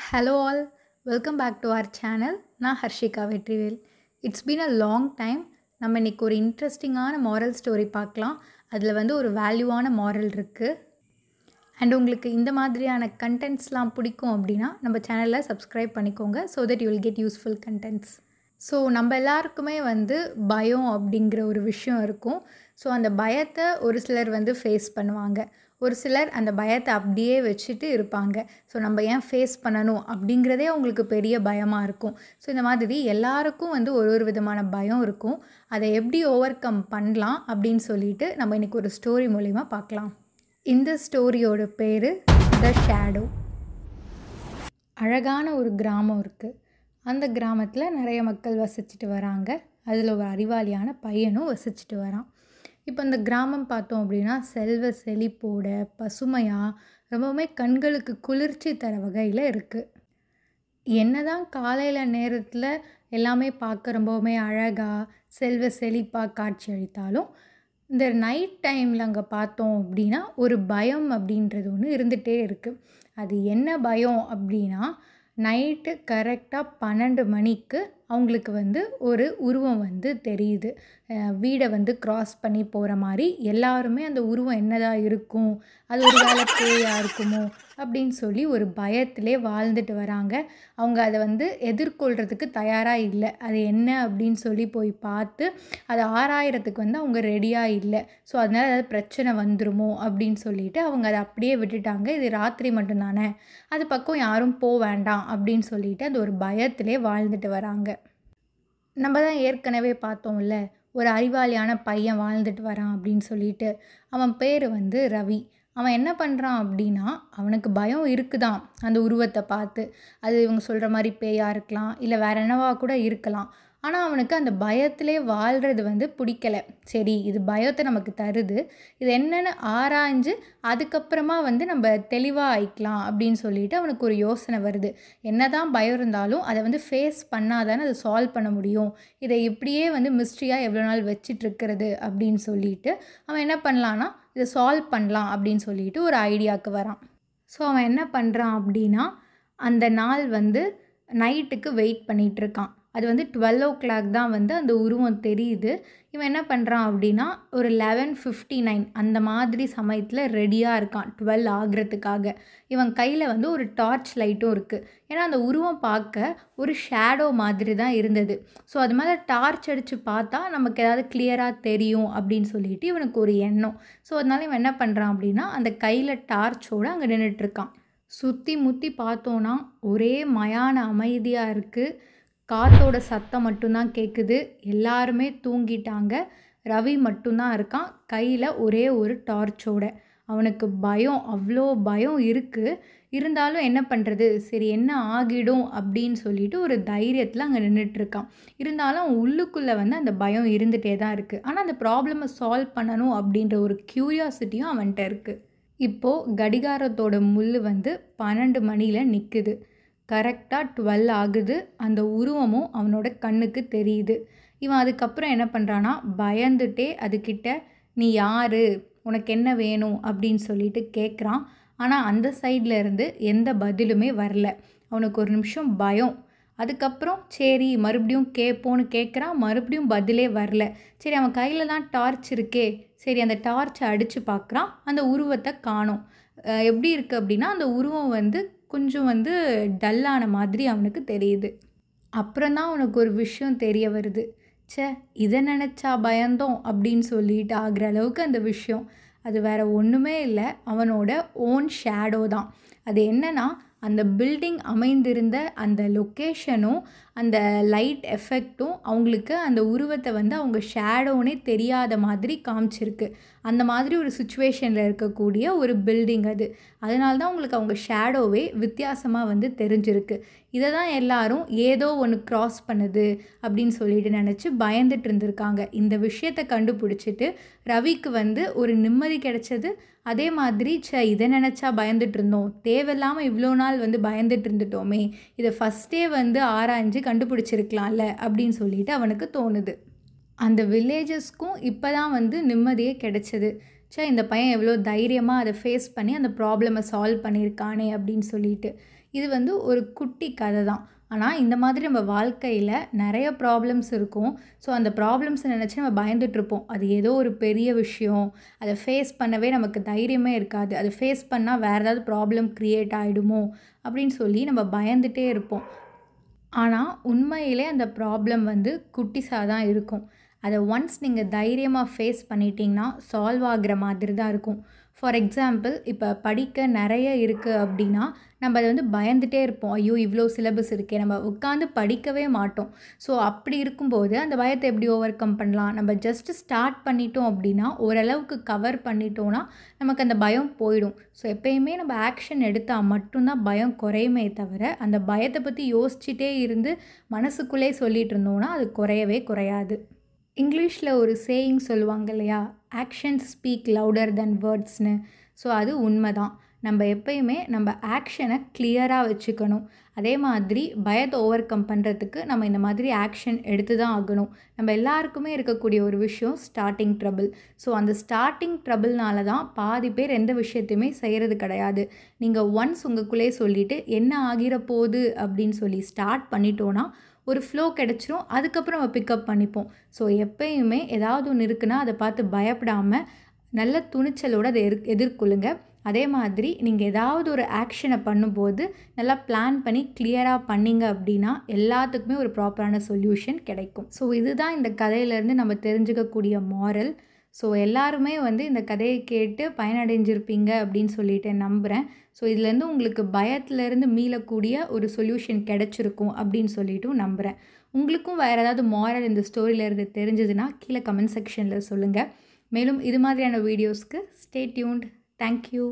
Hello all, welcome back to our channel. நான் Harshika Vetrivel. It's been a long time. நம்ம இன்றைக்கி ஒரு இன்ட்ரெஸ்டிங்கான மாரல் ஸ்டோரி பார்க்கலாம். அதில் ஒரு வேல்யூவான மாரல் இருக்குது. அண்ட் உங்களுக்கு இந்த மாதிரியான கண்டென்ட்ஸ்லாம் பிடிக்கும் அப்படின்னா நம்ம சேனலில் சப்ஸ்கிரைப் பண்ணிக்கோங்க. So that you will get useful contents. So நம்ம எல்லாருக்குமே பயம் அப்படிங்கிற ஒரு விஷயம் இருக்கும். ஸோ அந்த பயத்தை ஒரு சிலர் ஃபேஸ் பண்ணுவாங்க. ஒரு சிலர் அந்த பயத்தை அப்படியே வச்சுட்டு இருப்பாங்க. ஸோ நம்ம ஏன் ஃபேஸ் பண்ணணும் அப்படிங்கிறதே அவங்களுக்கு பெரிய பயமாக இருக்கும். ஸோ இந்த மாதிரி எல்லாருக்கும் ஒரு ஒரு விதமான பயம் இருக்கும். அதை எப்படி ஓவர் கம் பண்ணலாம் அப்படின்னு சொல்லிட்டு நம்ம இன்றைக்கி ஒரு ஸ்டோரி மூலிமா பார்க்கலாம். இந்த ஸ்டோரியோட பேர் த ஷேடோ. அழகான ஒரு கிராமம் இருக்குது. அந்த கிராமத்தில் நிறைய மக்கள் வசிச்சுட்டு வராங்க. அதில் ஒரு அறிவாளியான பையனும் வசிச்சுட்டு வரான். இப்போ இந்த கிராமம் பார்த்தோம் அப்படின்னா செல்வ செழிப்போட பசுமையாக ரொம்பவுமே கண்களுக்கு குளிர்ச்சி தர வகையில் இருக்குது. என்னதான் காலையில் நேரத்தில் எல்லாமே பார்க்க ரொம்பவுமே அழகாக செல்வ செழிப்பாக காட்சி அளித்தாலும் இந்த நைட் டைமில் அங்கே பார்த்தோம் அப்படின்னா ஒரு பயம் அப்படின்றது ஒன்று இருந்துகிட்டே இருக்குது. அது என்ன பயம் அப்படின்னா, நைட்டு கரெக்டாக 12 மணிக்கு அவங்களுக்கு ஒரு உருவம் தெரியுது. வீடை க்ராஸ் பண்ணி போகிற மாதிரி. எல்லாருமே அந்த உருவம் என்னதான் இருக்கும், அது ஒரு வேளை பேயாக இருக்குமோ அப்படின்னு சொல்லி ஒரு பயத்திலே வாழ்ந்துட்டு வராங்க. அவங்க அதை எதிர்கொள்கிறதுக்கு தயாராக இல்லை. அது என்ன அப்படின்னு சொல்லி போய் பார்த்து அதை ஆராயறதுக்கு அவங்க ரெடியாக இல்லை. ஸோ அதனால் ஏதாவது பிரச்சனை வந்துருமோ அப்படின்னு சொல்லிட்டு அவங்க அதை அப்படியே விட்டுட்டாங்க. இது ராத்திரி மட்டும்தானே, அது பக்கம் யாரும் போக வேண்டாம் அப்படின்னு சொல்லிட்டு அது ஒரு பயத்திலே வாழ்ந்துட்டு வராங்க. நம்ம தான் ஏற்கனவே பார்த்தோம்ல, ஒரு அறிவாளியான பையன் வாழ்ந்துட்டு வரான் அப்படின்னு சொல்லிட்டு. அவன் பேர் ரவி. அவன் என்ன பண்ணுறான் அப்படின்னா, அவனுக்கு பயம் இருக்குதான் அந்த உருவத்தை பார்த்து. அது இவங்க சொல்கிற மாதிரி பேயாக இருக்கலாம், இல்லை வேற என்னவா கூட இருக்கலாம். ஆனால் அவனுக்கு அந்த பயத்திலே வாழ்கிறது பிடிக்கலை. சரி, இது பயத்தை நமக்கு தருது, இது என்னென்னு ஆராய்ஞ்சு அதுக்கப்புறமா நம்ம தெளிவாக ஆயிக்கலாம் அப்படின்னு சொல்லிட்டு அவனுக்கு ஒரு யோசனை வருது. என்ன தான் பயம் இருந்தாலும் அதை ஃபேஸ் பண்ணாதானே அதை சால்வ் பண்ண முடியும். இதை இப்படியே மிஸ்ட்ரியாக எவ்வளோ நாள் வச்சிட்ருக்கிறது அப்படின்னு சொல்லிட்டு அவன் என்ன பண்ணலான்னா, இதை சால்வ் பண்ணலாம் அப்படின்னு சொல்லிட்டு ஒரு ஐடியாவுக்கு வரான். ஸோ அவன் என்ன பண்ணுறான் அப்படின்னா, அந்த நாள் நைட்டுக்கு வெயிட் பண்ணிகிட்ருக்கான். அது 12 தான் அந்த உருவம் தெரியுது. இவன் என்ன பண்ணுறான் அப்படின்னா, ஒரு 11:59 அந்த மாதிரி சமயத்தில் ரெடியாக இருக்கான் 12 ஆகிறதுக்காக. இவன் கையில் ஒரு டார்ச் லைட்டும் இருக்குது. ஏன்னா அந்த உருவம் பார்க்க ஒரு ஷேடோ மாதிரி தான் இருந்தது. ஸோ அது மேலே டார்ச் அடித்து பார்த்தா நமக்கு ஏதாவது கிளியராக தெரியும் அப்படின்னு சொல்லிட்டு இவனுக்கு ஒரு எண்ணம். ஸோ அதனால இவன் என்ன பண்ணுறான் அப்படின்னா, அந்த கையில் டார்ச்சோடு அங்கே நின்றுட்டுருக்கான். சுற்றி முற்றி பார்த்தோன்னா ஒரே மயான அமைதியாக இருக்குது. காற்றோட சத்தம் மட்டும்தான் கேட்குது. எல்லாருமே தூங்கிட்டாங்க. ரவி மட்டும்தான் இருக்கான் கையில் ஒரே ஒரு டார்ச்சோட. அவனுக்கு பயம், அவ்வளோ பயம் இருக்குது. இருந்தாலும் என்ன பண்ணுறது, சரி என்ன ஆகிடும் அப்படின்னு சொல்லிட்டு ஒரு தைரியத்தில் அங்கே நின்றுட்டுருக்கான். இருந்தாலும் அவன் உள்ளுக்குள்ளே அந்த பயம் இருந்துகிட்டே தான் இருக்குது. ஆனால் அந்த ப்ராப்ளமை சால்வ் பண்ணணும் அப்படின்ற ஒரு க்யூரியாசிட்டியும் அவன்கிட்ட இருக்குது. இப்போது கடிகாரத்தோட முள் 12 மணியில் நிற்குது. கரெக்டாக 12 ஆகுது. அந்த உருவமும் அவனோட கண்ணுக்கு தெரியுது. இவன் அதுக்கப்புறம் என்ன பண்ணுறான்னா, பயந்துட்டே அதுக்கிட்ட நீ யார், உனக்கு என்ன வேணும் அப்படின்னு சொல்லிட்டு கேட்குறான். ஆனால் அந்த சைடில் இருந்து எந்த பதிலுமே வரல. அவனுக்கு ஒரு நிமிஷம் பயம். அதுக்கப்புறம் சரி மறுபடியும் கேட்போன்னு கேட்குறான். மறுபடியும் பதிலே வரல. சரி அவன் கையில் தான் டார்ச் இருக்கே, சரி அந்த டார்ச்சை அடித்து பார்க்குறான். அந்த உருவத்தை காணோம். எப்படி இருக்குது அப்படின்னா, அந்த உருவம் கொஞ்சம் டல்லான மாதிரி அவனுக்கு தெரியுது. அப்புறம்தான் அவனுக்கு ஒரு விஷயம் தெரிய வருது. இதை நினச்சா பயந்தோம் அப்படின்னு சொல்லிட்டு ஆகிற அளவுக்கு அந்த விஷயம். அது வேறு ஒன்றுமே இல்லை, அவனோட ஓன் ஷேடோ தான். அது என்னன்னா, அந்த பில்டிங் அமைந்திருந்த அந்த லொக்கேஷனும் அந்த லைட் எஃபெக்டும் அவங்களுக்கு அந்த உருவத்தை அவங்க ஷேடோனே தெரியாத மாதிரி காமிச்சிருக்கு. அந்த மாதிரி ஒரு சுச்சுவேஷனில் இருக்கக்கூடிய ஒரு பில்டிங் அது. அதனால தான் உங்களுக்கு அவங்க ஷேடோவே வித்தியாசமாக தெரிஞ்சிருக்கு. இதை தான் எல்லாரும் ஏதோ ஒன்று க்ராஸ் பண்ணுது அப்படின்னு சொல்லிட்டு நினச்சி பயந்துட்டு இருந்திருக்காங்க. இந்த விஷயத்தை கண்டுபிடிச்சிட்டு ரவிக்கு ஒரு நிம்மதி கிடைச்சது. அதே மாதிரி இதை நினச்சா பயந்துட்டு இருந்தோம், தேவையில்லாமல் இவ்வளோ நாள் பயந்துட்டு இருந்துட்டோமே, இதை ஃபஸ்ட்டே ஆராய்ஞ்சு கண்டுபிடிச்சிருக்கலாம்ல அப்படின்னு சொல்லிட்டு அவனுக்கு தோணுது. அந்த வில்லேஜஸ்க்கும் இப்போ தான் நிம்மதியே கிடைச்சது. இந்த பையன் எவ்வளோ தைரியமாக அதை ஃபேஸ் பண்ணி அந்த ப்ராப்ளமை சால்வ் பண்ணியிருக்கானே அப்படின்னு சொல்லிட்டு. இது வந்து ஒரு குட்டி கதை தான். ஆனால் இந்த மாதிரி நம்ம வாழ்க்கையில் நிறைய ப்ராப்ளம்ஸ் இருக்கும். ஸோ அந்த ப்ராப்ளம்ஸை நினச்சி நம்ம பயந்துட்டுருப்போம். அது ஏதோ ஒரு பெரிய விஷயம், அதை ஃபேஸ் பண்ணவே நமக்கு தைரியமே இருக்காது. அதை ஃபேஸ் பண்ணால் வேறு ஏதாவது ப்ராப்ளம் க்ரியேட் ஆகிடுமோ அப்படின்னு சொல்லி நம்ம பயந்துகிட்டே இருப்போம். ஆனால் உண்மையிலே அந்த ப்ராப்ளம் வந்து குட்டிஸாக தான் இருக்கும். அதை ஒன்ஸ் நீங்கள் தைரியமாக ஃபேஸ் பண்ணிட்டீங்கன்னா சால்வ் ஆகிற மாதிரி தான் இருக்கும். ஃபார் எக்ஸாம்பிள், இப்போ படிக்க நிறைய இருக்குது அப்படின்னா நம்ம அதை வந்து பயந்துகிட்டே இருப்போம். ஐயோ, இவ்வளோ சிலபஸ் இருக்கே, நம்ம உட்காந்து படிக்கவே மாட்டோம். ஸோ அப்படி இருக்கும்போது அந்த பயத்தை எப்படி ஓவர் கம் பண்ணலாம்? நம்ம ஜஸ்ட்டு ஸ்டார்ட் பண்ணிட்டோம் அப்படின்னா, ஓரளவுக்கு கவர் பண்ணிட்டோன்னா நமக்கு அந்த பயம் போயிடும். ஸோ எப்பயுமே நம்ம ஆக்ஷன் எடுத்தால் மட்டும்தான் பயம் குறையுமே தவிர, அந்த பயத்தை பற்றி யோசிச்சுட்டே இருந்து மனசுக்குள்ளே சொல்லிகிட்டு இருந்தோன்னா அது குறையவே குறையாது. இங்கிலீஷில் ஒரு சேயிங் சொல்லுவாங்க இல்லையா, ஆக்ஷன்ஸ் ஸ்பீக் லவுடர் தென் வேர்ட்ஸ்னு. ஸோ அது உண்மை தான். நம்ம எப்பயுமே நம்ம ஆக்ஷனை கிளியராக வச்சுக்கணும். அதே மாதிரி பயத்தை ஓவர் கம் பண்ணுறதுக்கு நம்ம இந்த மாதிரி ஆக்ஷன் எடுத்து தான் ஆகணும். நம்ம எல்லாருக்குமே இருக்கக்கூடிய ஒரு விஷயம் ஸ்டார்டிங் ட்ரபிள். ஸோ அந்த ஸ்டார்டிங் ட்ரபிள்னால தான் பாதி பேர் எந்த விஷயத்தையுமே செய்கிறது கிடையாது. நீங்கள் ஒன்ஸ் உங்களுக்குள்ளே சொல்லிவிட்டு என்ன ஆகிற போகுது அப்படின்னு சொல்லி ஸ்டார்ட் பண்ணிட்டோன்னா ஒரு ஃப்ளோ கிடச்சிரும். அதுக்கப்புறம் நம்ம பிக்கப் பண்ணிப்போம். ஸோ எப்பயுமே ஏதாவது ஒன்று இருக்குன்னா அதை பார்த்து பயப்படாமல் நல்ல துணிச்சலோடு அதை எதிர்கொள்ளுங்க. அதே மாதிரி நீங்கள் ஏதாவது ஒரு ஆக்ஷனை பண்ணும்போது நல்லா பிளான் பண்ணி கிளியராக பண்ணிங்க அப்படின்னா எல்லாத்துக்குமே ஒரு ப்ராப்பரான சொல்யூஷன் கிடைக்கும். ஸோ இதுதான் இந்த கதையிலேருந்து நம்ம தெரிஞ்சுக்கக்கூடிய மாரல். ஸோ எல்லாருமே வந்து இந்த கதையை கேட்டு பயனடைஞ்சிருப்பீங்க அப்படின்னு சொல்லிட்டு நம்புகிறேன். ஸோ இதுலேருந்து உங்களுக்கு பயத்துலேருந்து மீளக்கூடிய ஒரு சொல்யூஷன் கிடச்சிருக்கும் அப்படின்னு சொல்லிட்டும் நம்புகிறேன். உங்களுக்கும் வேறு ஏதாவது மாரல் இந்த ஸ்டோரியிலேருந்து தெரிஞ்சதுன்னா கீழே கமெண்ட் செக்ஷனில் சொல்லுங்கள். மேலும் இது மாதிரியான வீடியோஸ்க்கு ஸ்டே டியூன்ட். தேங்க்யூ.